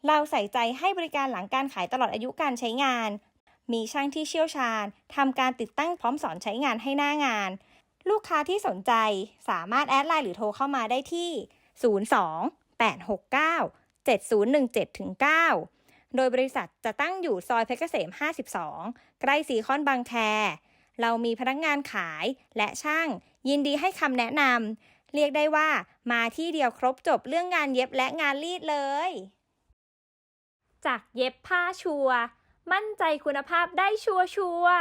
เราใส่ใจให้บริการหลังการขายตลอดอายุการใช้งานมีช่างที่เชี่ยวชาญทำการติดตั้งพร้อมสอนใช้งานให้หน้างานลูกค้าที่สนใจสามารถแอดไลน์หรือโทรเข้ามาได้ที่ 02-869-7017-9 โดยบริษัทจะตั้งอยู่ซอยเพชรเกษม 52 ใกล้ซีคอนบางแคเรามีพนักงานขายและช่างยินดีให้คำแนะนำเรียกได้ว่ามาที่เดียวครบจบเรื่องงานเย็บและงานรีดเลยจากเย็บผ้าชัวร์มั่นใจคุณภาพได้ชัวร์